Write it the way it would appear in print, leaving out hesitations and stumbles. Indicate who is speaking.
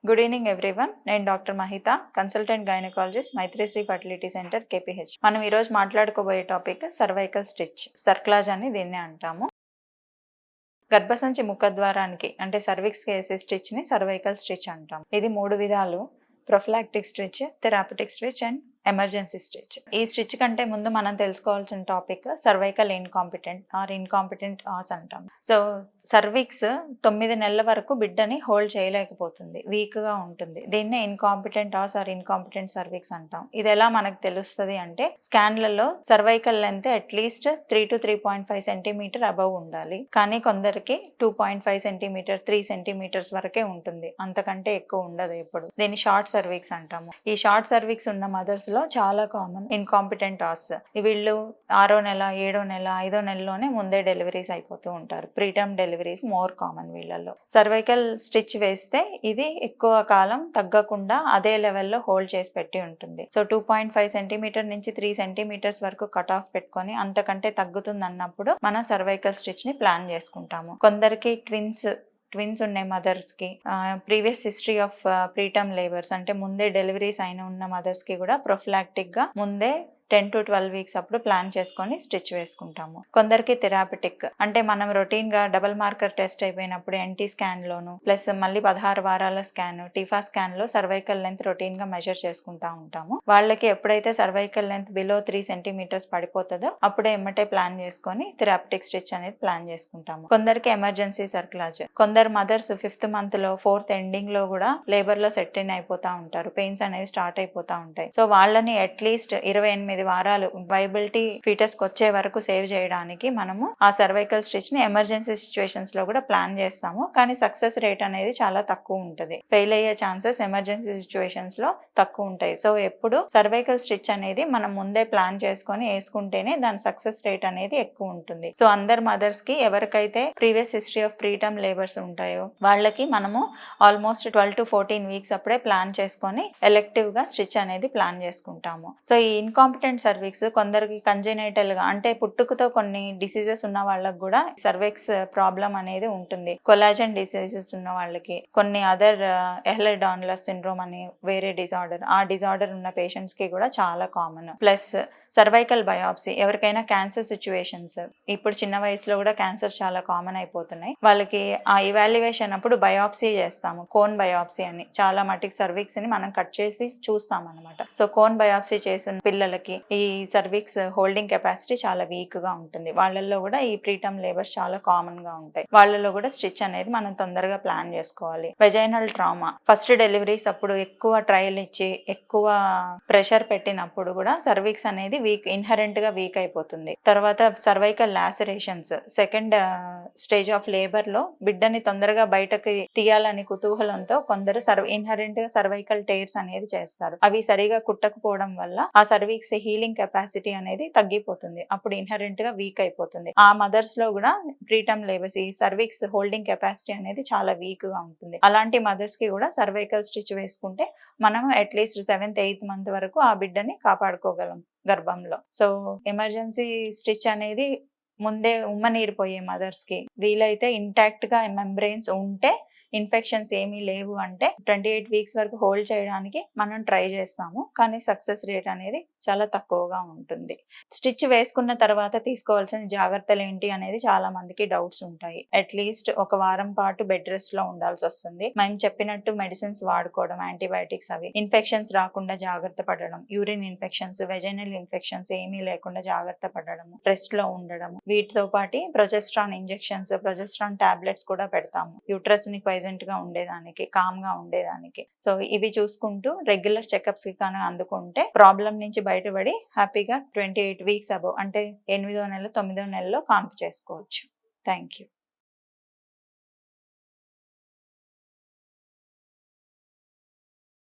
Speaker 1: Good evening everyone. నేను doctor Mahitha, consultant gynaecologist, Maitrisri fertility centre, KPH. మనం ఈరోజు మాట్లాడుకోబోయే టాపిక్ సర్వైకల్ స్టిచ్, సర్క్లాజ్ అని దీన్ని అంటాము. గర్భసంచి ముఖద్వారానికి అంటే సర్విక్స్కి వేసే స్టిచ్ని సర్వైకల్ స్టిచ్ అంటాం. ఇది 3 విధాలు: prophylactic stitch, therapeutic stitch and emergency stitch. ఈ స్టిచ్ కంటే ముందు మనం తెలుసుకోవాల్సిన టాపిక్ సర్వైకల్ ఇన్కాంపిటెంట్ ఆస్ అంటాం. సో సర్విక్స్ 9 నెలల వరకు బిడ్డని హోల్డ్ చేయలేకపోతుంది, వీక్గా ఉంటుంది. దీన్నే ఇన్కాంపిటెంట్ సర్విక్స్ అంటాం. ఇది ఎలా మనకు తెలుస్తుంది అంటే, స్కాన్లలో cervical length at least 3 to 3.5 centimetre above ఉండాలి. కానీ కొందరికి 2.5 సెంటీమీటర్ 3 సెంటీమీటర్స్ వరకే ఉంటుంది, అంతకంటే ఎక్కువ ఉండదు ఎప్పుడు. దీన్ని షార్ట్ సర్విక్స్ అంటాము. ఈ షార్ట్ సర్విక్స్ ఉన్న మదర్స్ లో చాలా కామన్ ఇన్కాంపిటెంట్ ఆస్. వీళ్ళు 6వ నెల 7వ నెల 5వ నెలలోనే ముందే డెలివరీస్ అయిపోతూ ఉంటారు. ప్రీటర్మ్ డెలివరీస్ మోర్ కామన్ వీళ్ళలో. సర్వైకల్ స్టిచ్ వేస్తే ఇది ఎక్కువ కాలం తగ్గకుండా అదే లెవెల్లో హోల్డ్ చేసి పెట్టి ఉంటుంది. సో 2.5 సెంటీమీటర్ నుంచి 3 సెంటీమీటర్స్ వరకు కట్ ఆఫ్ పెట్టుకొని అంతకంటే తగ్గుతుంది అన్నప్పుడు మనం సర్వైకల్ స్టిచ్ ని ప్లాన్ చేసుకుంటాము. కొందరికి ట్విన్స్ ఉన్నాయి మదర్స్కి, previous history of preterm labours అంటే ముందే డెలివరీస్ అయిన ఉన్న మదర్స్కి కూడా ప్రొఫిలాక్టిక్గా ముందే 10 to 12 వీక్స్ అప్పుడు ప్లాన్ చేసుకొని స్టిచ్ వేసుకుంటాము. కొందరికి థెరపటిక్ అంటే మనం రొటీన్గా డబల్ మార్కర్ టెస్ట్ అయిపోయినప్పుడు ఎన్టీ స్కాన్లోను ప్లస్ మళ్ళీ 16 వారాల స్కాన్ టీఫా స్కాన్లో సర్వైకల్ లెంత్ రొటీన్గా మెజర్ చేసుకుంటా ఉంటాము. వాళ్ళకి ఎప్పుడైతే సర్వైకల్ లెంత్ బిలో 3 సెంటీమీటర్స్ పడిపోతుందో అప్పుడే ఎమ్మటే ప్లాన్ చేసుకొని థెరపటిక్ స్టిచ్ అనేది ప్లాన్ చేసుకుంటాము. కొందరికి ఎమర్జెన్సీ సర్క్లాజ్. కొందరు మదర్స్ 5th మంత్లో 4th ఎండింగ్లో కూడా లేబర్లో సెట్ ఇన్ అయిపోతూ ఉంటారు, పెయిన్స్ అనేవి స్టార్ట్ అయిపోతూ ఉంటాయి. సో వాళ్ళని అట్లీస్ట్ 28 వారాలు వైబిలిటీ ఫీటస్కి వచ్చే వరకు సేవ్ చేయడానికి మనము ఆ సర్వైకల్ స్టిచ్ ని ఎమర్జెన్సీ సిచ్యువేషన్స్ లో కూడా ప్లాన్ చేస్తాము. కానీ సక్సెస్ రేట్ అనేది చాలా తక్కువ ఉంటుంది. ఫెయిల్ అయ్యే ఛాన్సెస్ ఎమర్జెన్సీ సిచ్యువేషన్స్ లో తక్కువ ఉంటాయి. సో ఎప్పుడు సర్వైకల్ స్టిచ్ అనేది మనం ముందే ప్లాన్ చేసుకొని వేసుకుంటేనే దాని సక్సెస్ రేట్ అనేది ఎక్కువ ఉంటుంది. సో అందరు మదర్స్ కి ఎవరికైతే previous history of preterm labours ఉంటాయో వాళ్ళకి మనము ఆల్మోస్ట్ 12 to 14 వీక్స్ అప్పుడే ప్లాన్ చేసుకొని ఎలెక్టివ్ గా స్టిచ్ అనేది ప్లాన్ చేసుకుంటాము. సో ఈ ఇన్కాంపిటెంట్ సర్విక్స్ కొందరికి కంజెనైటల్ గా అంటే పుట్టుకతో కొన్ని డిసీజెస్ ఉన్న వాళ్ళకి కూడా సర్విక్స్ ప్రాబ్లం అనేది ఉంటుంది. కొలాజన్ డిసీజెస్ ఉన్న వాళ్ళకి, కొన్ని అదర్ ఎహ్లెర్డాన్లర్ సిండ్రోమ్ అని వేరే డిజార్డర్, ఆ డిజార్డర్ ఉన్న పేషెంట్స్ కి కూడా చాలా కామన్. ప్లస్ సర్వైకల్ బయాప్సీ, ఎవరికైనా క్యాన్సర్ సిచ్యువేషన్స్, ఇప్పుడు చిన్న వయసులో కూడా క్యాన్సర్ చాలా కామన్ అయిపోతున్నాయి, వాళ్ళకి ఆ ఇవాల్యుయేషన్ అప్పుడు బయాప్సీ చేస్తాము. కోన్ బయాప్సీ అని, చాలా మటుకు సర్విక్స్ ని మనం కట్ చేసి చూస్తాం అనమాట. సో కోన్ బయాప్సీ చేసిన పిల్లలకి ఈ సర్విక్స్ హోల్డింగ్ కెపాసిటీ చాలా వీక్ గా ఉంటుంది. వాళ్ళల్లో కూడా ఈ ప్రీటర్మ్ లేబర్స్ చాలా కామన్ గా ఉంటాయి. వాళ్ళలో కూడా స్టిచ్ అనేది మనం తొందరగా ప్లాన్ చేసుకోవాలి. వెజైనల్ ట్రామా, ఫస్ట్ డెలివరీస్ అప్పుడు ఎక్కువ ట్రయల్ ఇచ్చి ఎక్కువ ప్రెషర్ పెట్టినప్పుడు కూడా సర్విక్స్ అనేది ఇన్హరెంట్ గా వీక్ అయిపోతుంది. తర్వాత cervical lacerations, second stage of labour లో బిడ్డని తొందరగా బయటకి తీయాలని కుతూహలంతో కొందరు ఇన్హరెంట్ గా సర్వైకల్ టేర్స్ అనేది చేస్తారు. అవి సరిగా కుట్టకపోవడం వల్ల ఆ సర్విక్స్ హీలింగ్ కెపాసిటీ అనేది తగ్గిపోతుంది, అప్పుడు ఇన్హరెంట్ గా వీక్ అయిపోతుంది. ఆ మదర్స్ లో కూడా ప్రీటర్మ్ లేబర్స్ ఈ సర్విక్స్ హోల్డింగ్ కెపాసిటీ అనేది చాలా వీక్ గా ఉంటుంది. అలాంటి మదర్స్ కి కూడా సర్వైకల్ స్టిచ్ వేసుకుంటే మనం అట్లీస్ట్ 7th 8th మంత్ వరకు ఆ బిడ్డని కాపాడుకోగలం గర్భంలో. సో ఎమర్జెన్సీ స్టిచ్ అనేది ముందే ఉమ్మనీరిపోయే మదర్స్ కి, వీలైతే ఇంటాక్ట్ గా మెంబ్రెయిన్స్ ఉంటే, ఇన్ఫెక్షన్స్ ఏమీ లేవు అంటే 28 వీక్స్ వరకు హోల్డ్ చేయడానికి మనం ట్రై చేస్తాము. కానీ సక్సెస్ రేట్ అనేది చాలా తక్కువగా ఉంటుంది. స్టిచ్ వేసుకున్న తర్వాత తీసుకోవాల్సిన జాగ్రత్తలు ఏంటి అనేది చాలా మందికి డౌట్స్ ఉంటాయి. అట్లీస్ట్ 1 వారం పాటు బెడ్ రెస్ట్ లో ఉండాల్సి వస్తుంది. మేము చెప్పినట్టు మెడిసిన్స్ వాడుకోవడం, యాంటీబయాటిక్స్, అవి ఇన్ఫెక్షన్స్ రాకుండా జాగ్రత్త పడడం, యూరిన్ ఇన్ఫెక్షన్స్ వెజైనల్ ఇన్ఫెక్షన్స్ ఏమీ లేకుండా జాగ్రత్త పడడం, రెస్ట్ లో ఉండడం, వీటితో పాటు ప్రొజెస్ట్రాన్ ఇంజెక్షన్స్, ప్రొజెస్ట్రాన్ టాబ్లెట్స్ కూడా పెడతాము యూట్రస్ ని ప్రెజెంట్ గా ఉండేదానికి, కామ్ గా ఉండేదానికి. సో ఇవి చూసుకుంటూ రెగ్యులర్ చెకప్స్ కి కానీ అందుకుంటే ప్రాబ్లం నుంచి బయటపడి హ్యాపీగా 28 వీక్స్ అబవ్ అంటే 8వ నెల 9వ నెలలో కాన్పు చేసుకోవచ్చు. Thank you.